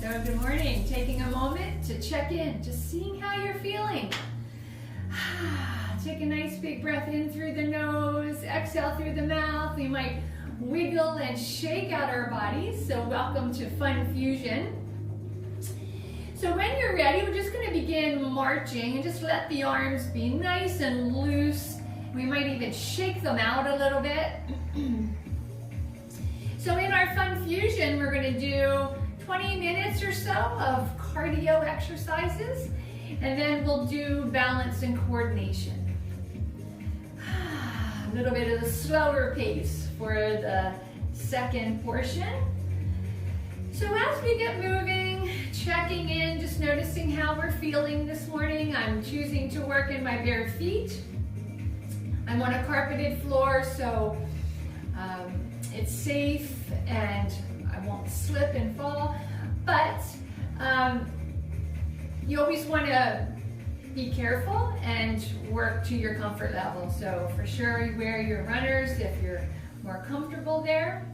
So good morning. Taking a moment to check in, just seeing how you're feeling. Take a nice big breath in through the nose, exhale through the mouth. We might wiggle and shake out our bodies. So welcome to Fun Fusion. So when you're ready, we're just going to begin marching and just let the arms be nice and loose. We might even shake them out a little bit. So in our Fun Fusion, we're going to do 20 minutes or so of cardio exercises, and then we'll do balance and coordination. A little bit of the slower pace for the second portion. So as we get moving, checking in, just noticing how we're feeling this morning. I'm choosing to work in my bare feet. I'm on a carpeted floor, so it's safe and I won't slip and fall, but you always want to be careful and work to your comfort level. So for sure, you wear your runners if you're more comfortable there.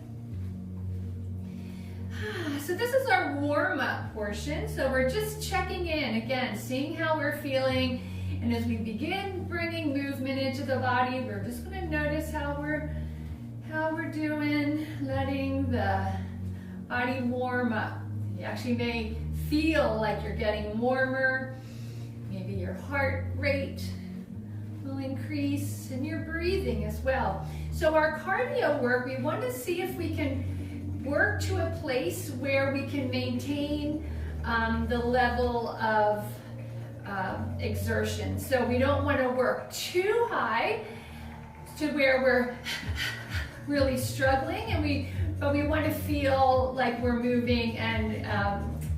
So this is our warm-up portion. So we're just checking in, again, seeing how we're feeling. And as we begin bringing movement into the body, we're just going to notice how we're doing, letting the body warm up. You actually may feel like you're getting warmer. Maybe your heart rate will increase and your breathing as well. So our cardio work, we want to see if we can work to a place where we can maintain the level of exertion. So we don't want to work too high to where we're really struggling, but we want to feel like we're moving and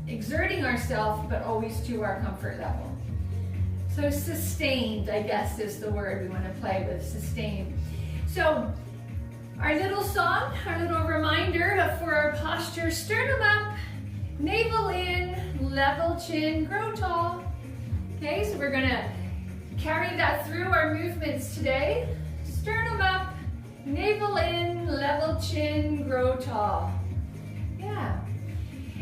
exerting ourselves, but always to our comfort level. So sustained, I guess, is the word we want to play with, sustained. So our little song, our little reminder for our posture: sternum up, navel in, level chin, grow tall. Okay, so we're going to carry that through our movements today. Sternum up, navel in, level chin, grow tall. Yeah.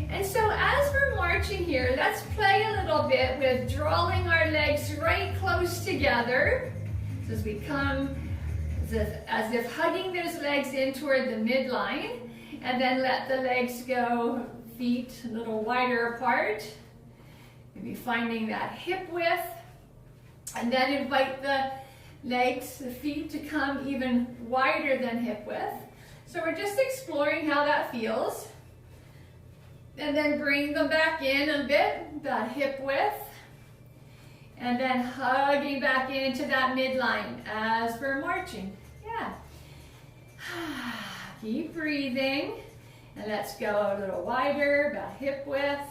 And so as we're marching here, let's play a little bit with drawing our legs right close together. So as we come, as if hugging those legs in toward the midline, and then let the legs go, feet a little wider apart. Maybe finding that hip width, and then invite the legs, the feet to come even wider than hip width. So we're just exploring how that feels. And then bring them back in a bit, that hip width. And then hugging back into that midline as we're marching. Yeah. Keep breathing. And let's go a little wider, about hip width.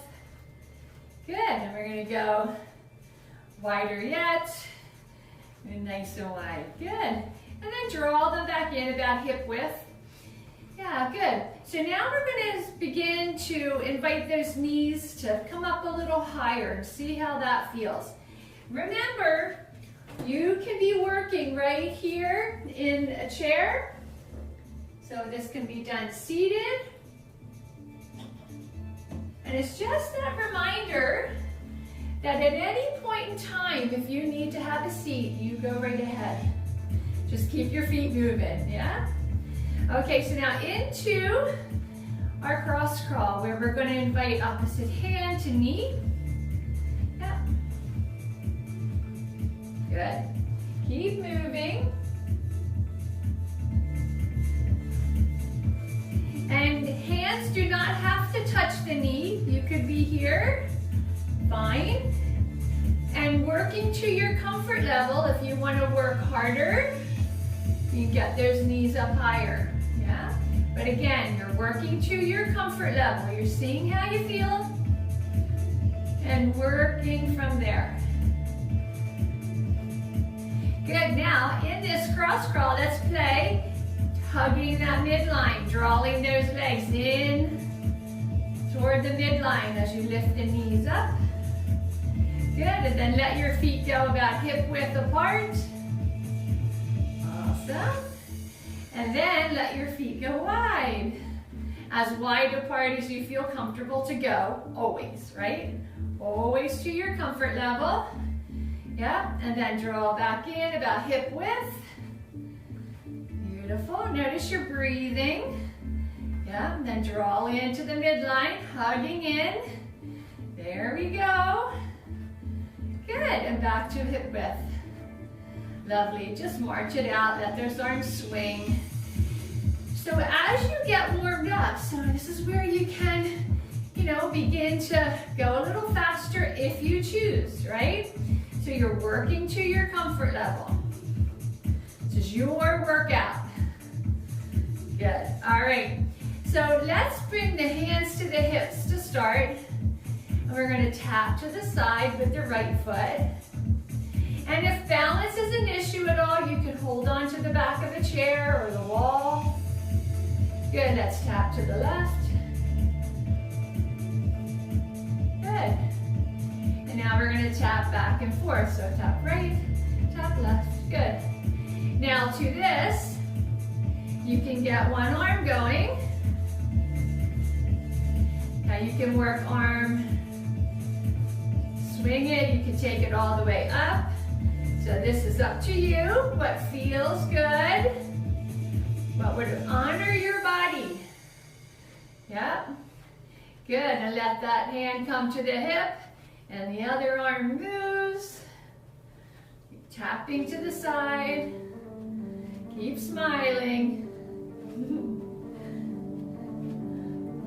Good, and we're going to go wider yet. And nice and wide. Good. And then draw them back in about hip width. Yeah, good. So now we're going to begin to invite those knees to come up a little higher and see how that feels. Remember, you can be working right here in a chair. So this can be done seated. And it's just that reminder that at any point in time, if you need to have a seat, you go right ahead. Just keep your feet moving, yeah? Okay, so now into our cross crawl, where we're going to invite opposite hand to knee. Yeah. Good. Keep moving. And hands do not have to touch the knee. You could be here, fine. And working to your comfort level. If you want to work harder, you can get those knees up higher, yeah? But again, you're working to your comfort level. You're seeing how you feel and working from there. Good, now in this cross crawl, let's play hugging that midline, drawing those legs in toward the midline as you lift the knees up. Good, and then let your feet go about hip width apart. Awesome. And then let your feet go wide. as wide apart as you feel comfortable to go, always, right? Always to your comfort level. Yeah, and then draw back in about hip width. Beautiful. Notice your breathing. Yeah, and then draw into the midline, hugging in. There we go. Good, and back to hip width. Lovely, just march it out, let those arms swing. So as you get warmed up, so this is where you can, begin to go a little faster if you choose, right? So you're working to your comfort level. This is your workout. Good, all right. So let's bring the hands to the hips to start. And we're gonna tap to the side with the right foot. And if balance is an issue at all, you can hold on to the back of the chair or the wall. Good, let's tap to the left. Good. And now we're gonna tap back and forth. So tap right, tap left, good. Now to this, you can get one arm going. Now you can work arm, swing it, you can take it all the way up. So this is up to you, what feels good, what would honor your body. Yep, good, and let that hand come to the hip, and the other arm moves. Keep tapping to the side, keep smiling.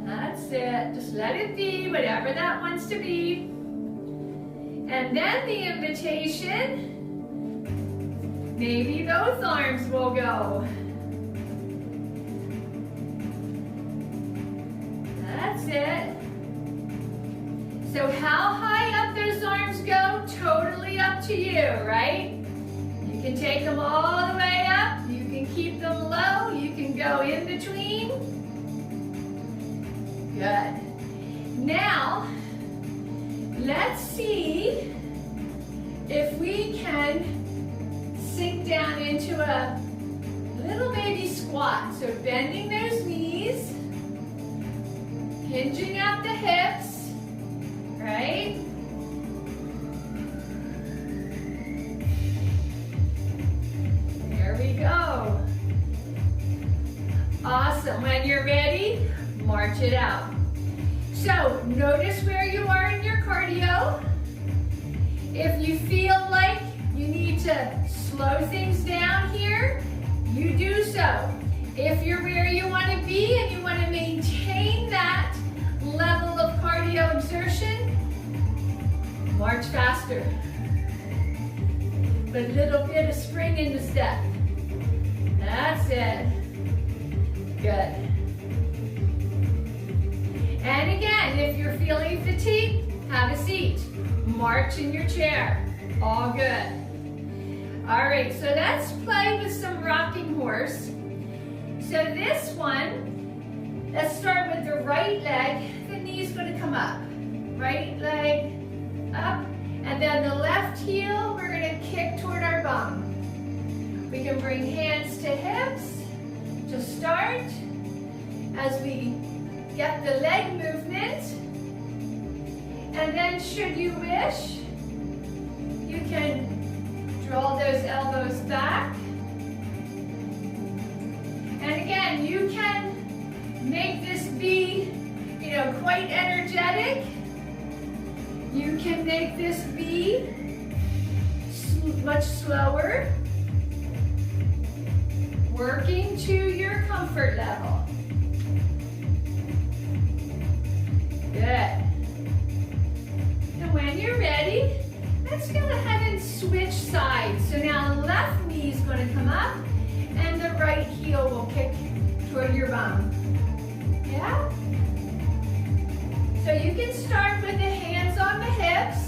That's it, just let it be, whatever that wants to be. And then the invitation, maybe both arms will go. That's it. So how high up those arms go, totally up to you, right? You can take them all the way up, you can keep them low, you can go in between. Good. Now, let's see if we can sink down into a little baby squat. So bending those knees, hinging out the hips, right? There we go. Awesome. When you're ready, march it out. So notice where you are in your cardio. If you feel like you need to slow things down here, you do so. If you're where you want to be and you want to maintain that level of cardio exertion, march faster. But a little bit of spring in the step. That's it. Good. And again, if you're feeling fatigued, have a seat. March in your chair. All good. All right, so let's play with some rocking horse. So this one, let's start with the right leg. The knee's going to come up. Right leg up. And then the left heel, we're going to kick toward our bum. We can bring hands to hips to start as we get the leg movement. And then should you wish, you can draw those elbows back. And again, you can make this be, quite energetic. You can make this be much slower. Working to your comfort level. Good. And when you're ready, let's go ahead and switch sides. So now the left knee is going to come up and the right heel will kick toward your bum. Yeah? So you can start with the hands on the hips.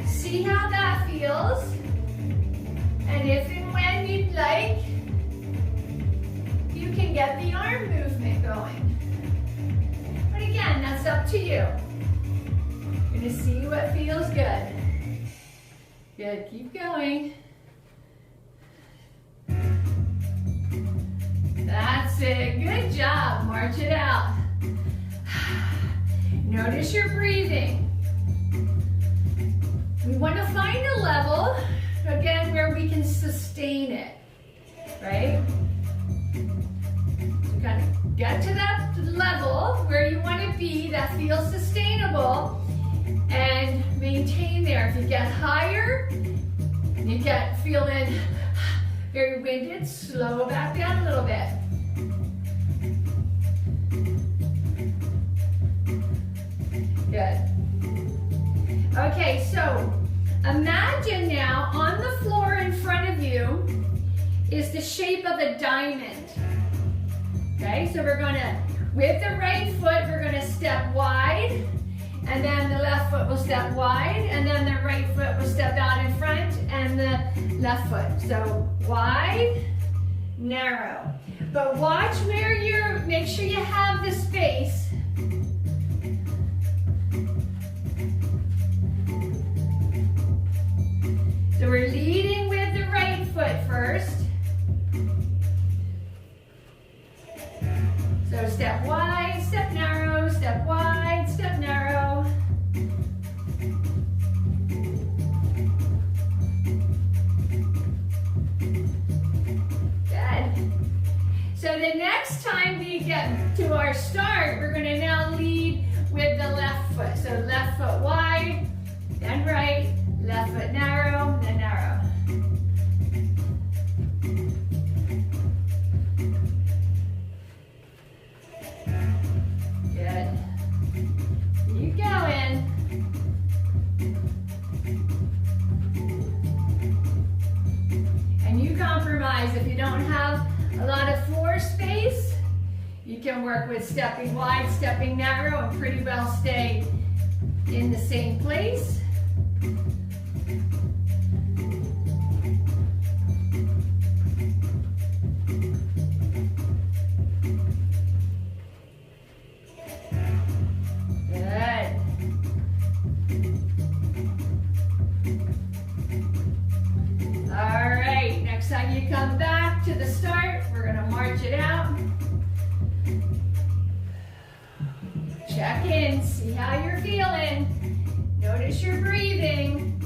See how that feels. And if and when you'd like, you can get the arm movement going. But again, that's up to you. You're going to see what feels good. Good, keep going. That's it, good job, march it out. Notice your breathing. We want to find a level, again, where we can sustain it, right? So kind of get to that level where you want to be that feels sustainable and maintain there. If you get higher, you get feeling very winded, slow back down a little bit. Good. Okay, so imagine now on the floor in front of you is the shape of a diamond. Okay, so we're gonna, with the right foot, we're gonna step wide, and then the left foot will step wide, and then the right foot will step out in front, and the left foot. So wide, narrow. But watch where you're, make sure you have the space. So we're leading with the right foot first. So step wide, step narrow, step wide, step narrow. Good. So the next time we get to our start, we're going to now lead with the left foot. So left foot wide, then right, left foot narrow, then narrow. Good. Keep going. And you compromise. If you don't have a lot of floor space, you can work with stepping wide, stepping narrow, and pretty well stay in the same place. You come back to the start, we're going to march it out. Check in, see how you're feeling. Notice your breathing.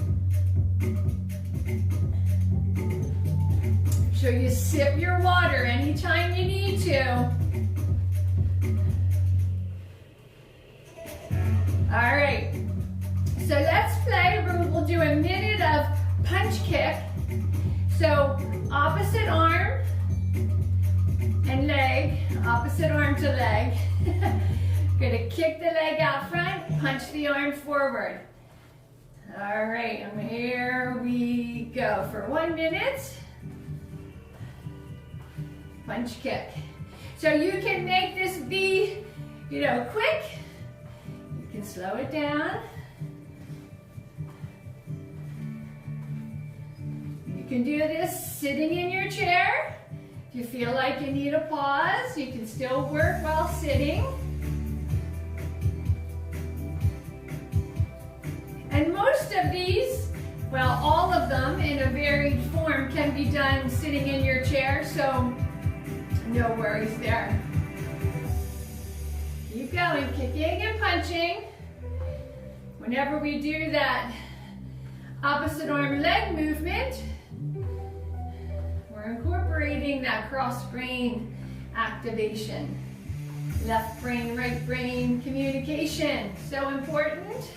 Make sure you sip your water anytime you need to. All right, so let's play. We'll do a minute of punch kick. So opposite arm and leg, opposite arm to leg. Gonna kick the leg out front, punch the arm forward. All right, and here we go for 1 minute. Punch kick. So you can make this be, quick. You can slow it down. You can do this sitting in your chair. If you feel like you need a pause, you can still work while sitting. And most of these, well, all of them in a varied form can be done sitting in your chair, so no worries there. Keep going, kicking and punching. Whenever we do that opposite arm leg movement, we're incorporating that cross brain activation. Left brain, right brain communication. So important.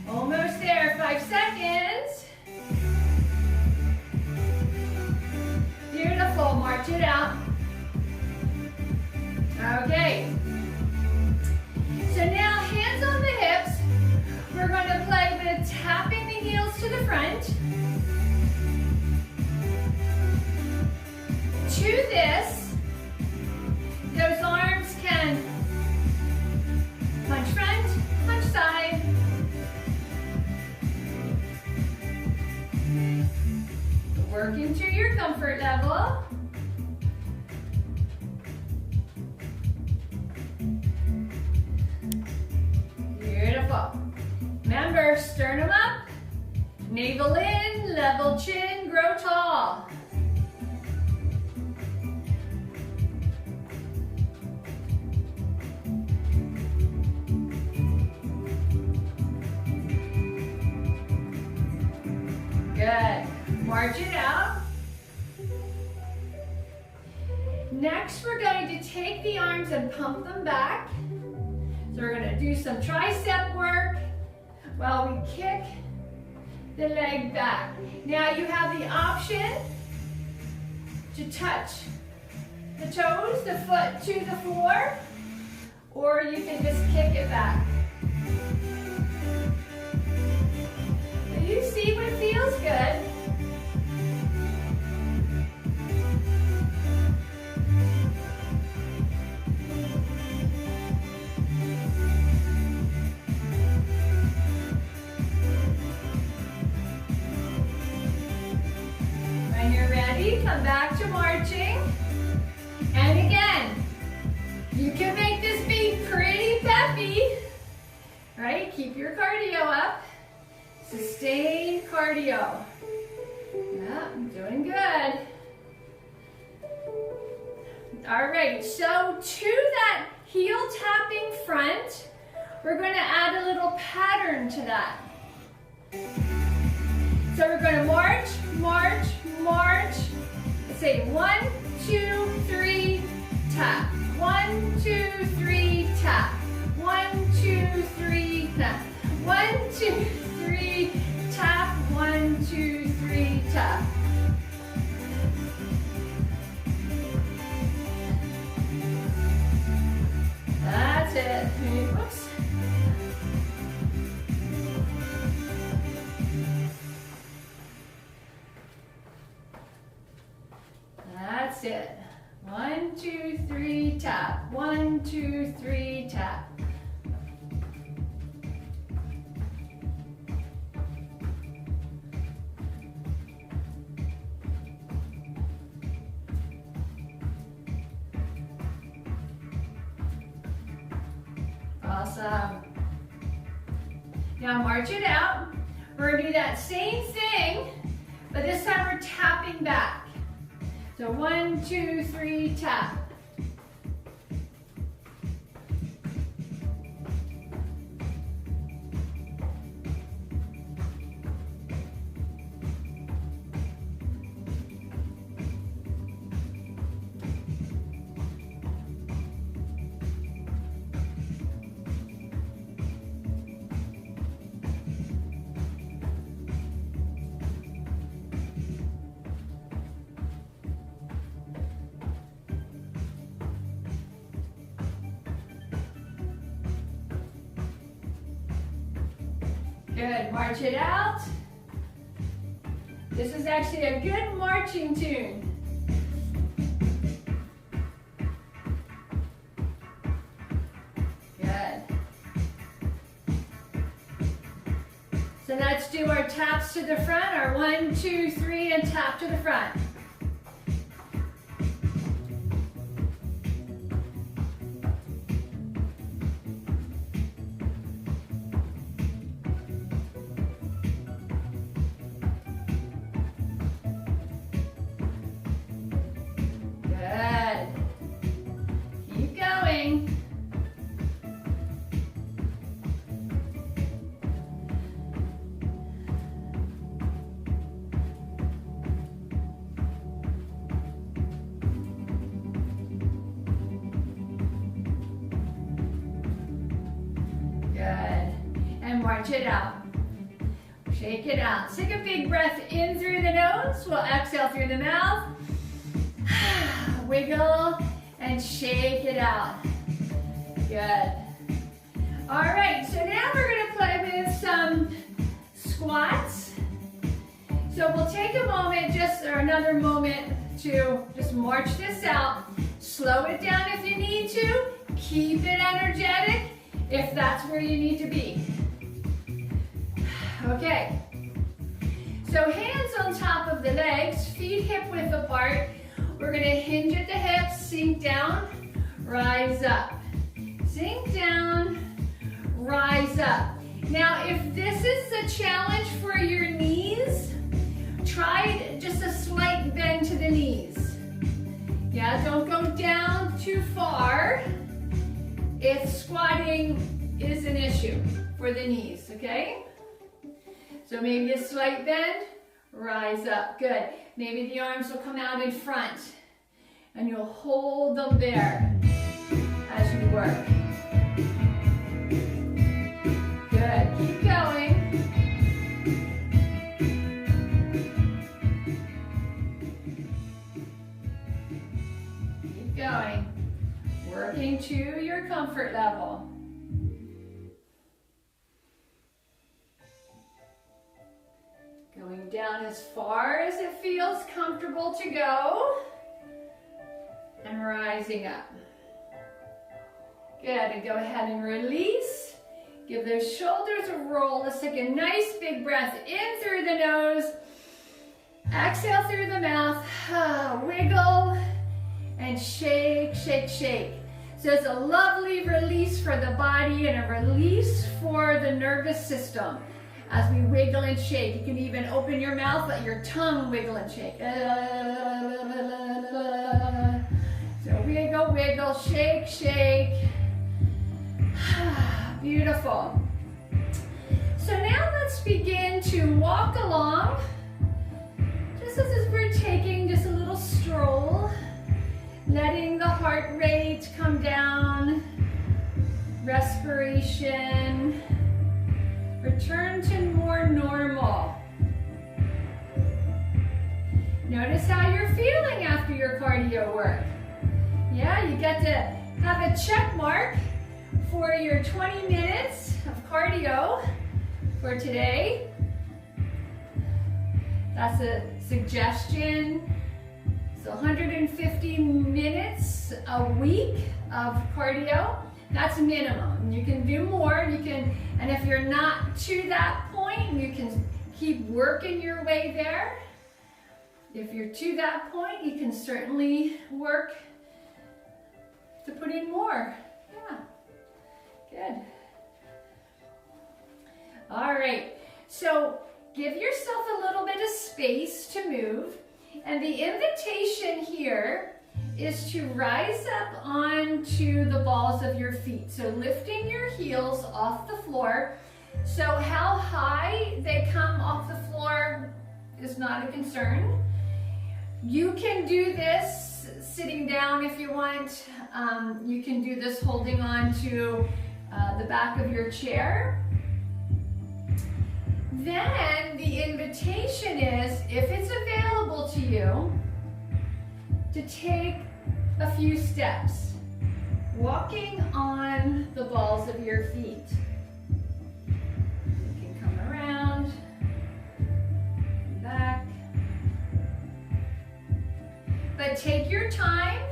Almost there, 5 seconds. Beautiful, march it out. Okay. So now hands on the hips. We're going to play with tapping the heels to the front. To this, those arms can punch front, punch side. Work into your comfort level. Beautiful. Remember, sternum up, navel in, level chin, grow tall. march it out. Next, we're going to take the arms and pump them back. So we're going to do some tricep work while we kick the leg back. Now you have the option to touch the toes, the foot to the floor, or you can just kick it back. So you see what feels good. When you're ready, come back to marching. And again, you can make this be pretty peppy, right? Keep your cardio up. Sustain cardio. Yeah, I'm doing good. All right, so to that heel tapping front, we're going to add a little pattern to that. So we're going to march, march, march. Say 1, 2, 3, tap. 1, 2, 3, tap. 1, 2, 3, tap. 1, 2, 3, tap. 1, 2, 3, tap. That's it. Whoops. That's it. 1, 2, 3, tap. 1, 2, 3, tap. Awesome. Now march it out. We're going to do that same thing, but this time we're tapping back. So 1, 2, 3, tap. Good, march it out. This is actually a good marching tune. Good. So let's do our taps to the front, our 1, 2, 3, and tap to the front. March it out. Shake it out. Take a big breath in through the nose. We'll exhale through the mouth. Wiggle and shake it out. Good. All right, so now we're going to play with some squats. So we'll take a moment, or another moment to just march this out. Slow it down if you need to. Keep it energetic if that's where you need to be. Okay, so hands on top of the legs, feet hip width apart. We're going to hinge at the hips, sink down, rise up. Sink down, rise up. Now, if this is a challenge for your knees, try just a slight bend to the knees. Yeah, don't go down too far if squatting is an issue for the knees, okay? So maybe a slight bend, rise up. Good. Maybe the arms will come out in front and you'll hold them there as you work. Good. Keep going. Keep going. Working to your comfort level. Going down as far as it feels comfortable to go. And rising up. Good, and go ahead and release. Give those shoulders a roll. Let's take a nice big breath in through the nose. Exhale through the mouth. Wiggle and shake, shake, shake. So it's a lovely release for the body and a release for the nervous system. As we wiggle and shake, you can even open your mouth, let your tongue wiggle and shake. So wiggle, wiggle, shake, shake. Beautiful. So now let's begin to walk along. Just as we're taking just a little stroll, letting the heart rate come down, respiration, return to more normal. Notice how you're feeling after your cardio work. Yeah, you get to have a check mark for your 20 minutes of cardio for today. That's a suggestion. So 150 minutes a week of cardio. That's minimum. You can do more. You can, and if you're not to that point, you can keep working your way there. If you're to that point, you can certainly work to put in more. Yeah, good. All right, so give yourself a little bit of space to move. And the invitation here is to rise up onto the balls of your feet. So lifting your heels off the floor. So how high they come off the floor is not a concern. You can do this sitting down if you want. You can do this holding on to the back of your chair. Then the invitation is, if it's available to you, to take a few steps, walking on the balls of your feet. You can come around, back. But take your time.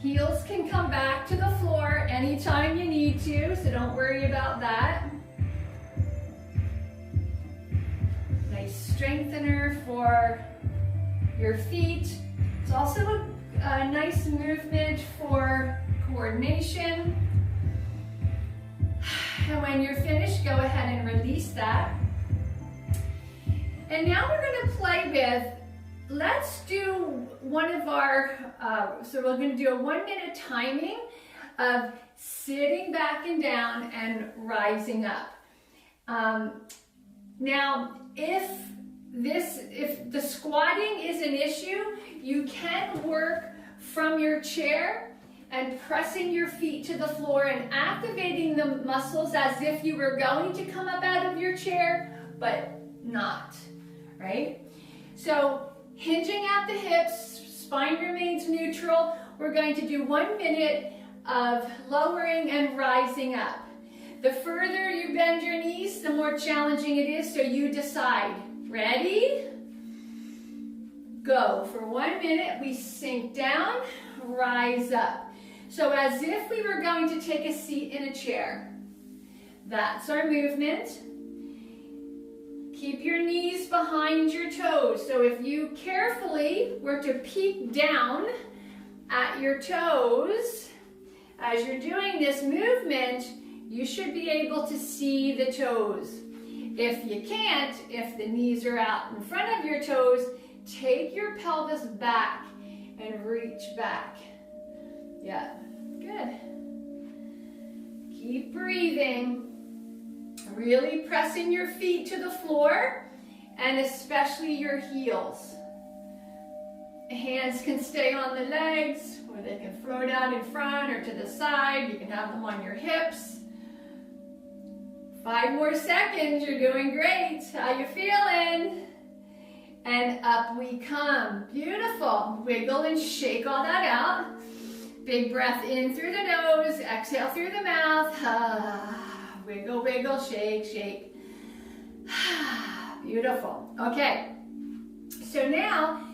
Heels can come back to the floor anytime you need to, so don't worry about that. Nice strengthener for your feet. It's also a nice movement for coordination. And when you're finished, go ahead and release that. And now we're going to play with, let's do one of our, so we're going to do a 1 minute timing of sitting back and down and rising up. Now, if the squatting is an issue, you can work from your chair and pressing your feet to the floor and activating the muscles as if you were going to come up out of your chair, but not, right? So hinging at the hips, spine remains neutral. We're going to do 1 minute of lowering and rising up. The further you bend your knees, the more challenging it is, so you decide. Ready? Go. For 1 minute, we sink down, rise up. So as if we were going to take a seat in a chair. That's our movement. Keep your knees behind your toes. So if you carefully were to peek down at your toes, as you're doing this movement, you should be able to see the toes. If you can't, if the knees are out in front of your toes, take your pelvis back and reach back. Yeah, good. Keep breathing. Really pressing your feet to the floor. and especially your heels. Hands can stay on the legs, or they can float out in front or to the side. You can have them on your hips. 5 more seconds, you're doing great. How you feeling? And up we come. Beautiful. Wiggle and shake all that out. Big breath in through the nose, exhale through the mouth. Wiggle, wiggle, shake, shake. Beautiful. Okay, so now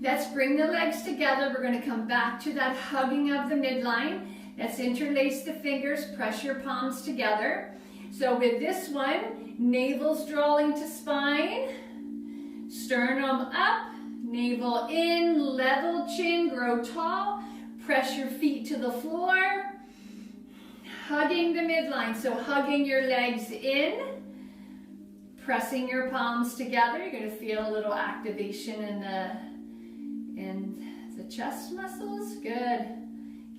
let's bring the legs together. We're going to come back to that hugging of the midline. Let's interlace the fingers, press your palms together. So with this one, navel's drawing to spine, sternum up, navel in, level chin, grow tall. Press your feet to the floor, hugging the midline. So hugging your legs in, pressing your palms together. You're going to feel a little activation in the chest muscles. Good.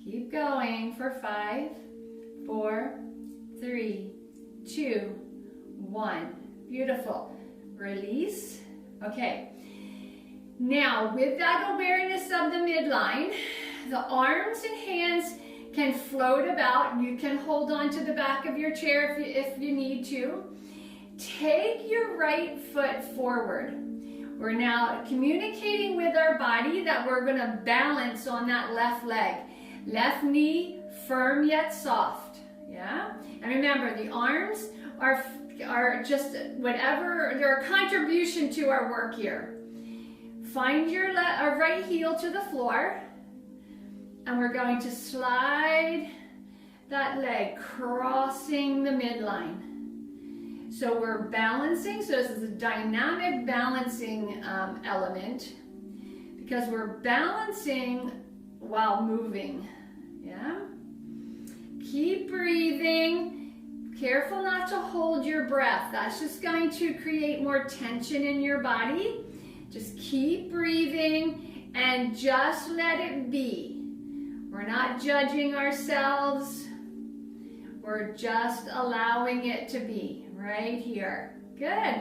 Keep going for 5, 4, 3, 2, 1. Beautiful. Release. Okay. Now, with that awareness of the midline, the arms and hands can float about. You can hold on to the back of your chair if you need to. Take your right foot forward. We're now communicating with our body that we're going to balance on that left leg. Left knee firm yet soft. Yeah? And remember, the arms are just whatever, they're a contribution to our work here. Find your right heel to the floor. And we're going to slide that leg, crossing the midline. So we're balancing, so this is a dynamic balancing element, because we're balancing while moving, yeah? Keep breathing. Careful not to hold your breath. That's just going to create more tension in your body. Just keep breathing and just let it be. We're not judging ourselves. We're just allowing it to be right here. Good.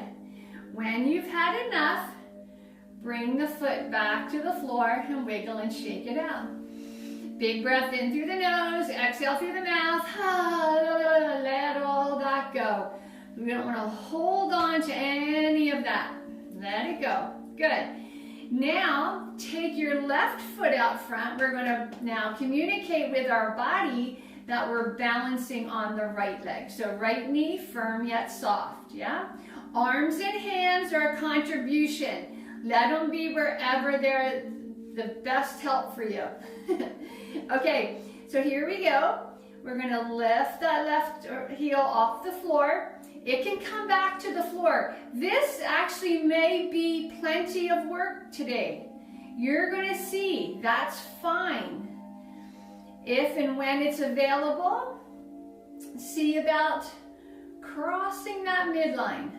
When you've had enough, bring the foot back to the floor and wiggle and shake it out. Big breath in through the nose, exhale through the mouth. Let all that go. We don't want to hold on to any of that. Let it go. Good. Now, take your left foot out front. We're going to now communicate with our body that we're balancing on the right leg. So right knee firm yet soft, yeah? Arms and hands are a contribution. Let them be wherever they're the best help for you. Okay, so here we go. We're going to lift that left heel off the floor. It can come back to the floor. This actually may be plenty of work today. You're going to see that's fine. If and when it's available, see about crossing that midline.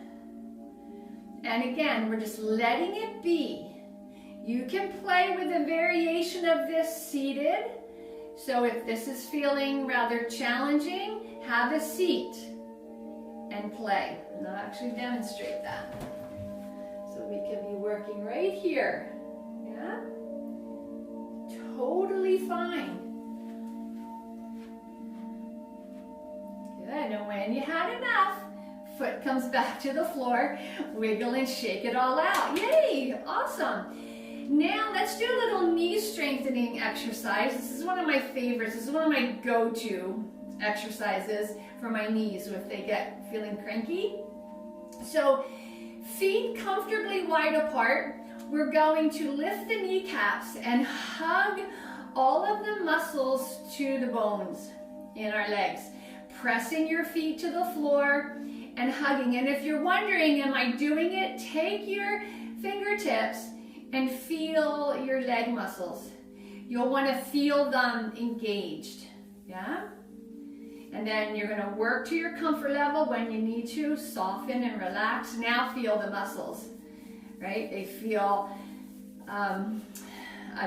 And again, we're just letting it be. You can play with a variation of this seated. So if this is feeling rather challenging, have a seat and play. And I'll actually demonstrate that. So we can be working right here. Yeah? Totally fine. Good. And when you had enough, foot comes back to the floor, wiggle and shake it all out. Yay! Awesome. Now let's do a little knee strengthening exercise. This is one of my favorites. This is one of my go-to exercises for my knees if they get feeling cranky. So feet comfortably wide apart. We're going to lift the kneecaps and hug all of the muscles to the bones in our legs. Pressing your feet to the floor and hugging. And if you're wondering, am I doing it? Take your fingertips and feel your leg muscles. You'll want to feel them engaged, yeah? And then you're going to work to your comfort level. When you need to, soften and relax. Now feel the muscles, right? They feel, I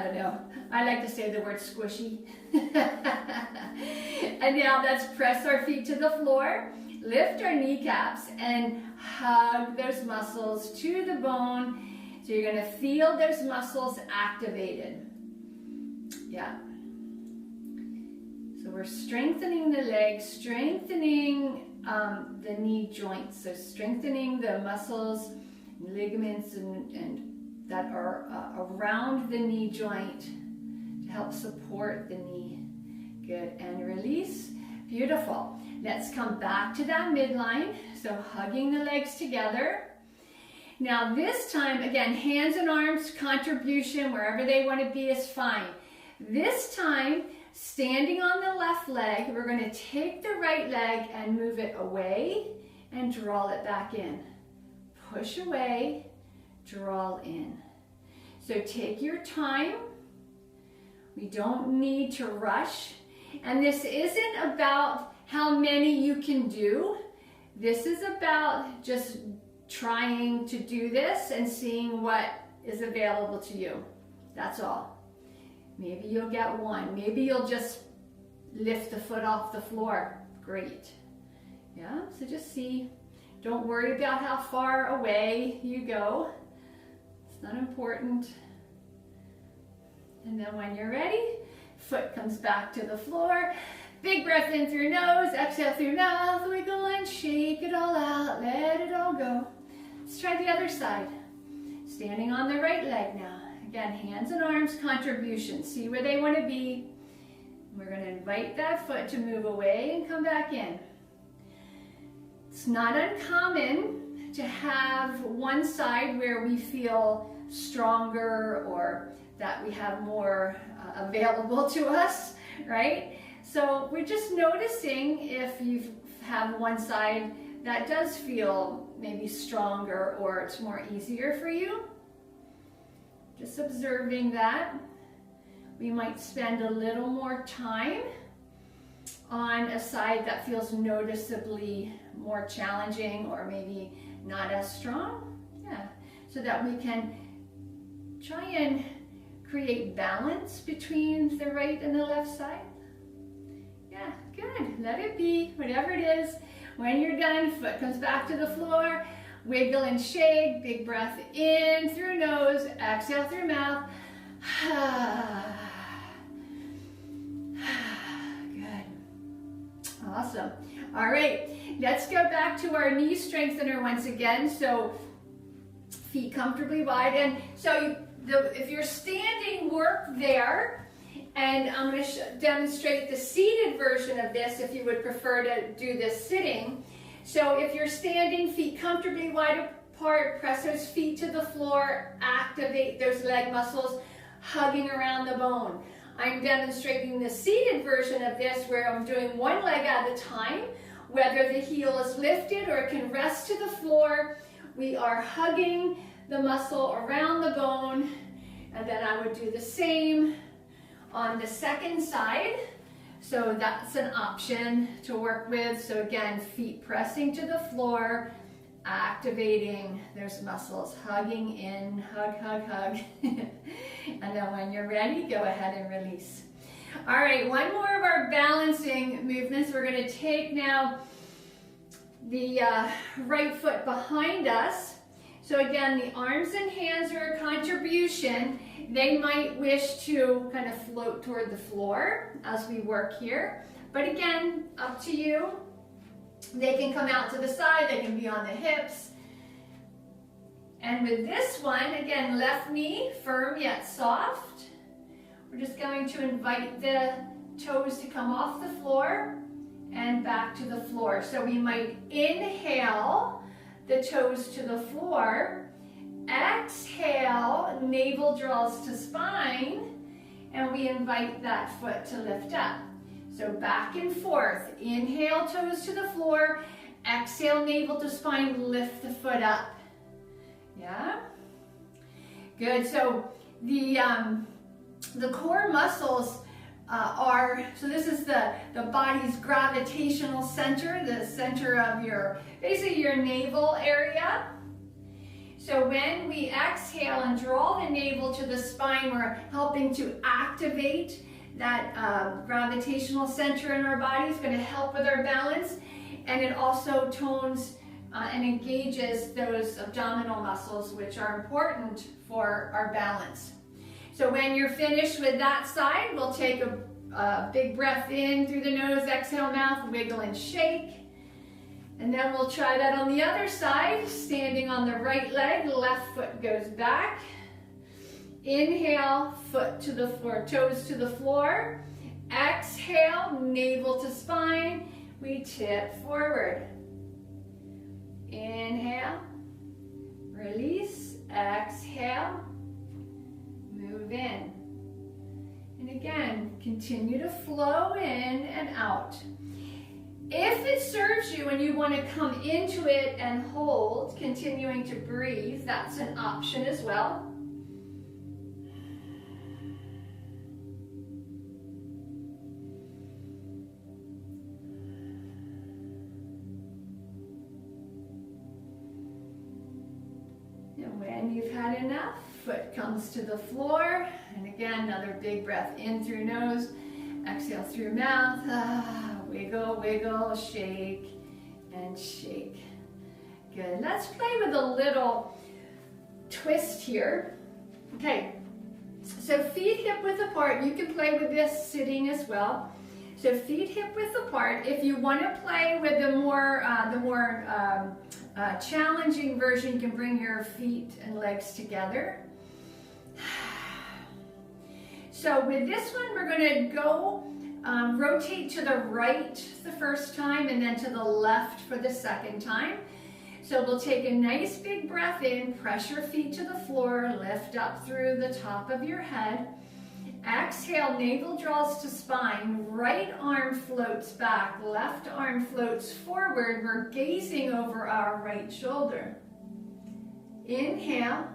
don't know, I like to say the word squishy. And now let's press our feet to the floor lift our kneecaps and hug those muscles to the bone. So you're going to feel those muscles activated. Yeah. So we're strengthening the legs, strengthening the knee joints. So strengthening the muscles, ligaments, and that are around the knee joint to help support the knee. Good, and release. Beautiful. Let's come back to that midline. So hugging the legs together. Now this time, again, hands and arms contribution, wherever they want to be is fine. This time, standing on the left leg, we're going to take the right leg and move it away and draw it back in. Push away, draw in. So take your time. We don't need to rush. And this isn't about how many you can do. This is about just trying to do this and seeing what is available to you. That's all. Maybe you'll get one. Maybe you'll just lift the foot off the floor. Great. Yeah, so just see. Don't worry about how far away you go. It's not important. And then when you're ready, foot comes back to the floor. Big breath in through nose, exhale through mouth, wiggle and shake it all out, let it all go. Let's try the other side. Standing on the right leg now. Again, hands and arms contribution. See where they want to be. We're going to invite that foot to move away and come back in. It's not uncommon to have one side where we feel stronger or that we have more available to us, right? So we're just noticing if you have one side that does feel maybe stronger or it's more easier for you. Just observing that. We might spend a little more time on a side that feels noticeably more challenging or maybe not as strong. Yeah, so that we can try and create balance between the right and the left side. Yeah, good. Let it be, whatever it is. When you're done, foot comes back to the floor. Wiggle and shake. Big breath in through nose. Exhale through mouth. Good. Awesome. All right. Let's go back to our knee strengthener once again. So feet comfortably wide. And so if you're standing, work there. And I'm going to demonstrate the seated version of this if you would prefer to do this sitting. So if you're standing, feet comfortably wide apart, press those feet to the floor, activate those leg muscles, hugging around the bone. I'm demonstrating the seated version of this where I'm doing one leg at a time, whether the heel is lifted or it can rest to the floor. We are hugging the muscle around the bone, and then I would do the same on the second side. So that's an option to work with. So again, feet pressing to the floor, activating those muscles, hugging in, hug, hug, hug. And then when you're ready, go ahead and release. All right, one more of our balancing movements. We're going to take now the right foot behind us. So again, the arms and hands are a contribution. They might wish to kind of float toward the floor as we work here. But again, up to you. They can come out to the side, they can be on the hips. And with this one, again, left knee, firm yet soft. We're just going to invite the toes to come off the floor and back to the floor. So we might inhale the toes to the floor. Exhale, navel draws to spine, and we invite that foot to lift up. So back and forth. Inhale, toes to the floor. Exhale, navel to spine, lift the foot up. Yeah? Good. So the core muscles so this is the body's gravitational center, the center of basically your navel area. So when we exhale and draw the navel to the spine, we're helping to activate that gravitational center in our body. It's going to help with our balance. and it also tones and engages those abdominal muscles, which are important for our balance. So when you're finished with that side, we'll take a big breath in through the nose, exhale mouth, wiggle and shake. And then we'll try that on the other side, standing on the right leg, left foot goes back. Inhale, foot to the floor, toes to the floor. Exhale, navel to spine, we tip forward. Inhale, release, exhale, move in. And again, continue to flow in and out. If it serves you and you want to come into it and hold, continuing to breathe, that's an option as well. And when you've had enough, foot comes to the floor. And again, another big breath in through nose, exhale through mouth. Wiggle, wiggle, shake, and shake. Good. Let's play with a little twist here. Okay, so feet hip width apart. You can play with this sitting as well. So feet hip width apart. If you want to play with the more challenging version, you can bring your feet and legs together. So with this one, we're going to go rotate to the right the first time and then to the left for the second time. So we'll take a nice big breath in, press your feet to the floor, lift up through the top of your head. Exhale, navel draws to spine, right arm floats back, left arm floats forward. We're gazing over our right shoulder. Inhale,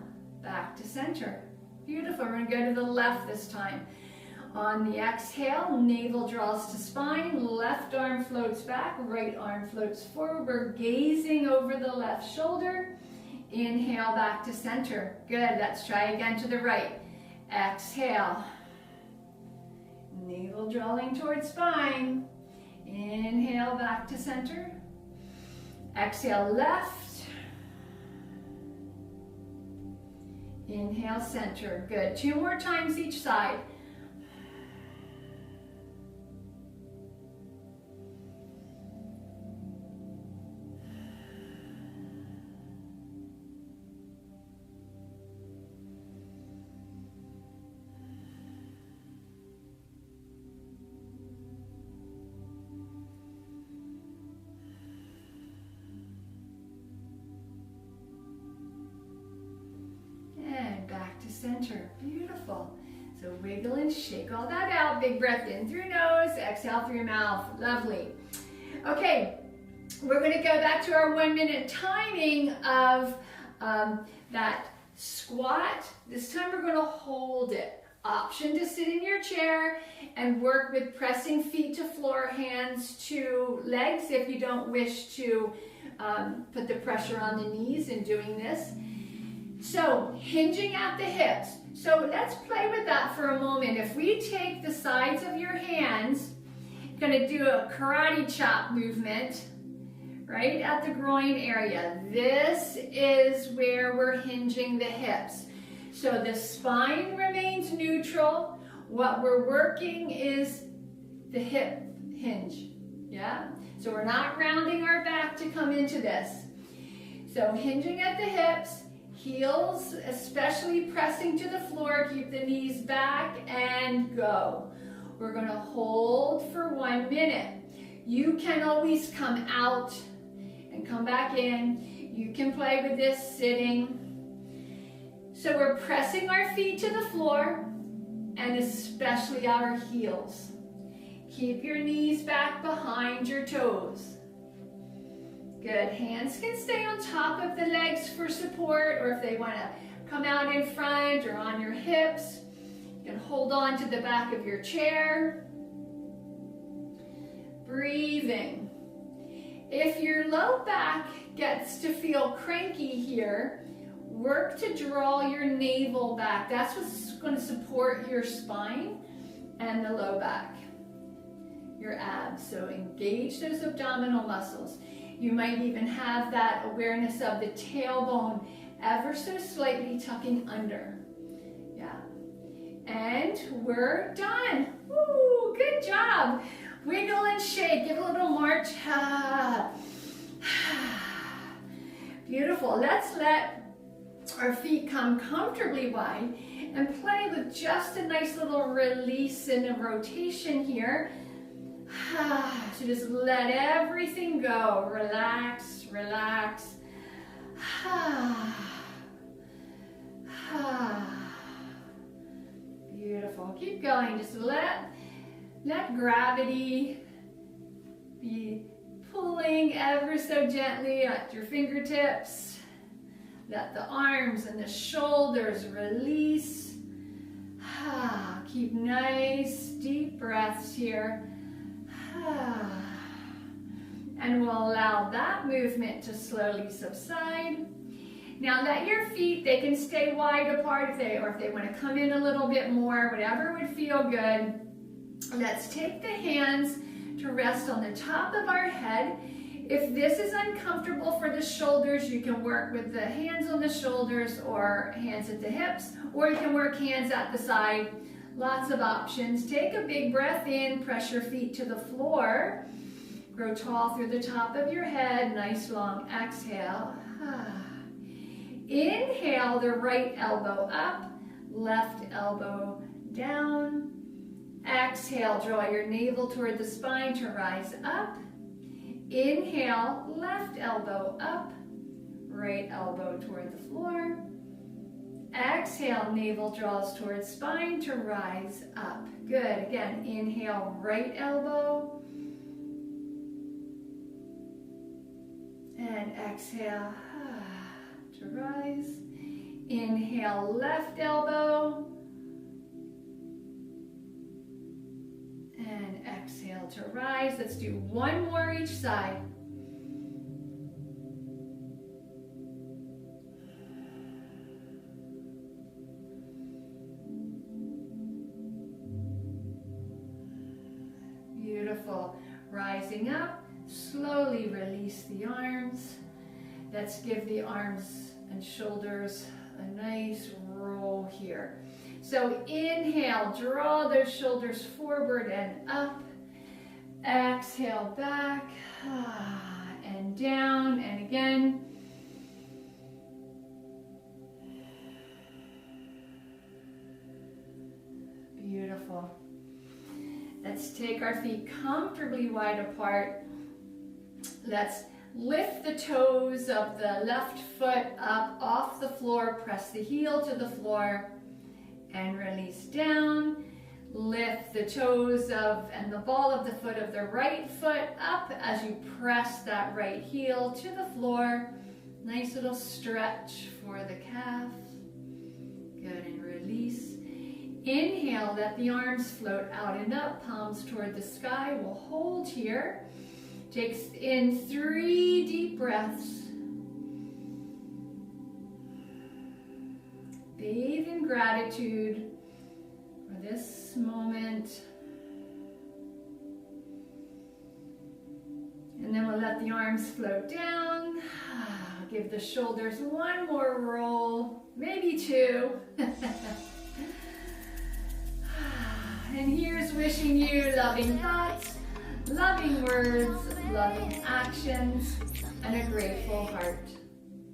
back to center. Beautiful. We're going to go to the left this time. On the exhale, navel draws to spine, left arm floats back, right arm floats forward. We're gazing over the left shoulder. Inhale, back to center. Good. Let's try again to the right. Exhale. Navel drawing towards spine. Inhale, back to center. Exhale, left. Inhale, center. Good. 2 more times each side. Center. Beautiful. So wiggle and shake all that out. Big breath in through nose, exhale through mouth. Lovely. Okay, we're going to go back to our 1 minute timing of that squat. This time we're going to hold it. Option to sit in your chair and work with pressing feet to floor, hands to legs if you don't wish to put the pressure on the knees in doing this. So, hinging at the hips. So let's play with that for a moment. If we take the sides of your hands, going to do a karate chop movement right at the groin area. This is where we're hinging the hips. So the spine remains neutral. What we're working is the hip hinge. Yeah? So we're not rounding our back to come into this. So hinging at the hips. Heels, especially pressing to the floor, keep the knees back and go. We're going to hold for 1 minute. You can always come out and come back in. You can play with this sitting. So we're pressing our feet to the floor and especially our heels. Keep your knees back behind your toes. Good. Hands can stay on top of the legs for support, or if they want to come out in front or on your hips, you can hold on to the back of your chair. Breathing. If your low back gets to feel cranky here, work to draw your navel back. That's what's going to support your spine and the low back. your abs. So engage those abdominal muscles. You might even have that awareness of the tailbone ever so slightly tucking under. Yeah. And we're done. Woo, good job. Wiggle and shake. Give a little march. Beautiful. Let's let our feet come comfortably wide and play with just a nice little release and a rotation here. So just let everything go. Relax, relax. Beautiful. Keep going. Just let gravity be pulling ever so gently at your fingertips. Let the arms and the shoulders release. Keep nice deep breaths here. And we'll allow that movement to slowly subside. Now let your feet, they can stay wide apart if they want to come in a little bit more, whatever would feel good. Let's take the hands to rest on the top of our head. If this is uncomfortable for the shoulders, you can work with the hands on the shoulders or hands at the hips, or you can work hands at the side. Lots of options. Take a big breath in, press your feet to the floor. Grow tall through the top of your head. Nice long exhale. Inhale the right elbow up, left elbow down. Exhale, draw your navel toward the spine to rise up. Inhale, left elbow up, right elbow toward the floor. Exhale, navel draws towards spine to rise up. Good. Again, inhale, right elbow. And exhale to rise. Inhale, left elbow. And exhale to rise. Let's do one more each side. Beautiful. Rising up, slowly release the arms. Let's give the arms and shoulders a nice roll here. So inhale, draw those shoulders forward and up. Exhale, back and down, and again. Beautiful. Let's take our feet comfortably wide apart. Let's lift the toes of the left foot up off the floor. Press the heel to the floor and release down. Lift the toes and the ball of the foot of the right foot up as you press that right heel to the floor. Nice little stretch for the calf. Good, and release. Inhale, let the arms float out and up, palms toward the sky. We'll hold here. Take in 3 deep breaths. Bathe in gratitude for this moment. And then we'll let the arms float down. Give the shoulders one more roll, maybe 2. And here's wishing you loving thoughts, loving words, loving actions, and a grateful heart.